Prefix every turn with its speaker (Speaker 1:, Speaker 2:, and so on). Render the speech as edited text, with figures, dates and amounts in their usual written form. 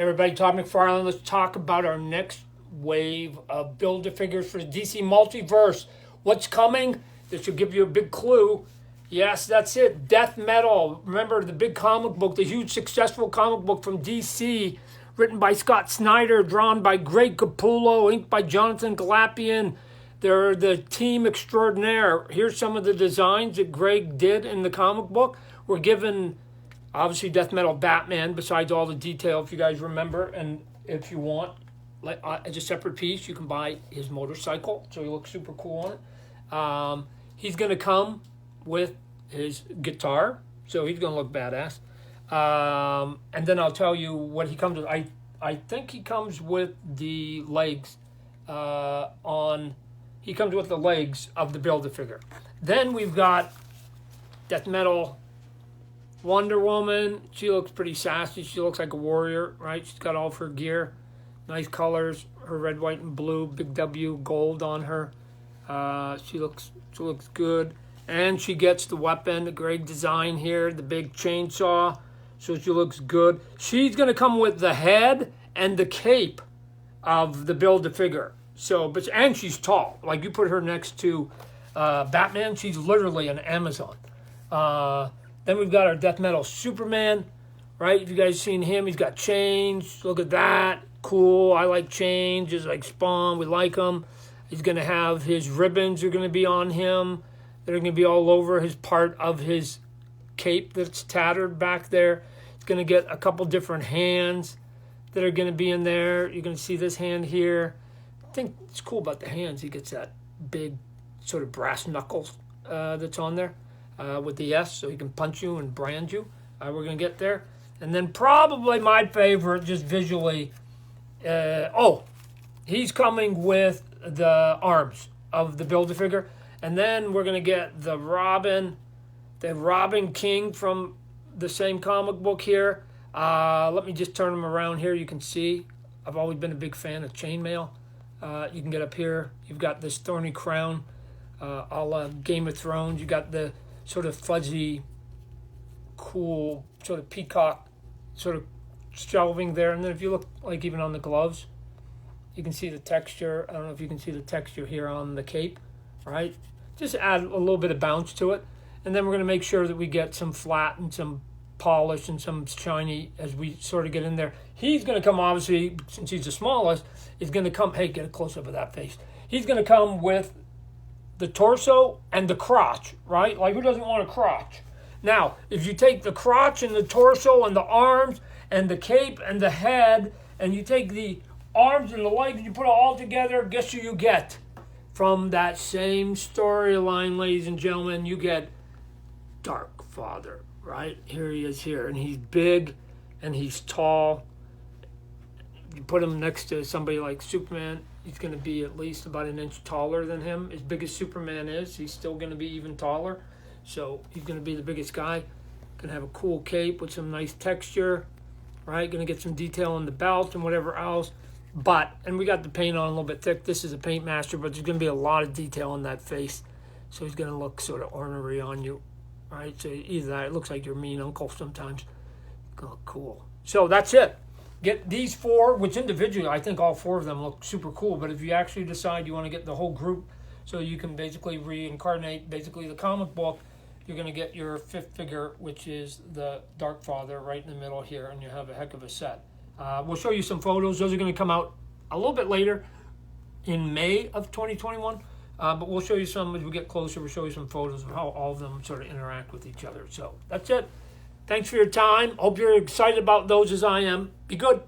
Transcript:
Speaker 1: Hey everybody, Todd McFarlane. Let's talk about our next wave of Build-A-Figures for the DC Multiverse. What's coming? This will give you a big clue. Yes, that's it. Death Metal. Remember the big comic book, the huge successful comic book from DC, written by Scott Snyder, drawn by Greg Capullo, inked by Jonathan Galapian. They're the team extraordinaire. Here's some of the designs that Greg did in the comic book. We're given, obviously, Death Metal Batman, besides all the detail, if you guys remember. And if you want, as a separate piece, you can buy his motorcycle. So he looks super cool on it. He's going to come with his guitar. So he's going to look badass. And then I'll tell you what he comes with. I think he comes with the legs He comes with the legs of the Build-A-Figure. Then we've got Death Metal Wonder Woman. She looks pretty sassy. She looks like a warrior, right? She's got all of her gear. Nice colors. Her red, white, and blue. Big W gold on her. She looks good. And she gets the weapon, the Greg design here, the big chainsaw. So she looks good. She's going to come with the head and the cape of the Build-A-Figure. And she's tall. Like, you put her next to Batman, she's literally an Amazon. Then we've got our Death Metal Superman, right? If you guys seen him, he's got chains. Look at that. Cool. I like chains, just like Spawn. We like him. He's going to have his ribbons are going to be on him. They're going to be all over his part of his cape that's tattered back there. He's going to get a couple different hands that are going to be in there. You're going to see this hand here. I think it's cool about the hands. He gets that big sort of brass knuckles that's on there with the S, so he can punch you and brand you. We're going to get there. And then probably my favorite, just visually, he's coming with the arms of the Build-A-Figure. And then we're going to get the Robin King from the same comic book here. Let me just turn him around here. You can see I've always been a big fan of chainmail. You can get up here. You've got this thorny crown, a la Game of Thrones. You got the sort of fuzzy, cool, sort of peacock sort of shelving there. And then if you look, like even on the gloves, you can see the texture. I don't know if you can see the texture here on the cape, right? Just add a little bit of bounce to it. And then we're going to make sure that we get some flat and some polish and some shiny as we sort of get in there. He's going to come, obviously, since he's the smallest, he's going to come, hey, get a close-up of that face. He's going to come with the torso and the crotch, right? Like, who doesn't want a crotch? Now, if you take the crotch and the torso and the arms and the cape and the head, and you take the arms and the legs and you put it all together, guess who you get? From that same storyline, ladies and gentlemen, you get Darkfather, right? Here he is here, and he's big, and he's tall. You put him next to somebody like Superman, he's going to be at least about an inch taller than him. As big as Superman is, he's still going to be even taller. So he's going to be the biggest guy. Going to have a cool cape with some nice texture, right? Going to get some detail on the belt and whatever else. And we got the paint on a little bit thick. This is a paint master, but there's going to be a lot of detail on that face. So he's going to look sort of ornery on you, right? So either that, it looks like your mean uncle sometimes. Oh, cool. So that's it. Get these four, which individually, I think all four of them look super cool. But if you actually decide you want to get the whole group so you can basically reincarnate basically the comic book, you're going to get your fifth figure, which is the Darkfather right in the middle here, and you have a heck of a set. We'll show you some photos. Those are going to come out a little bit later in May of 2021. But we'll show you some as we get closer. We'll show you some photos of how all of them sort of interact with each other. So that's it. Thanks for your time. Hope you're excited about those as I am. Be good.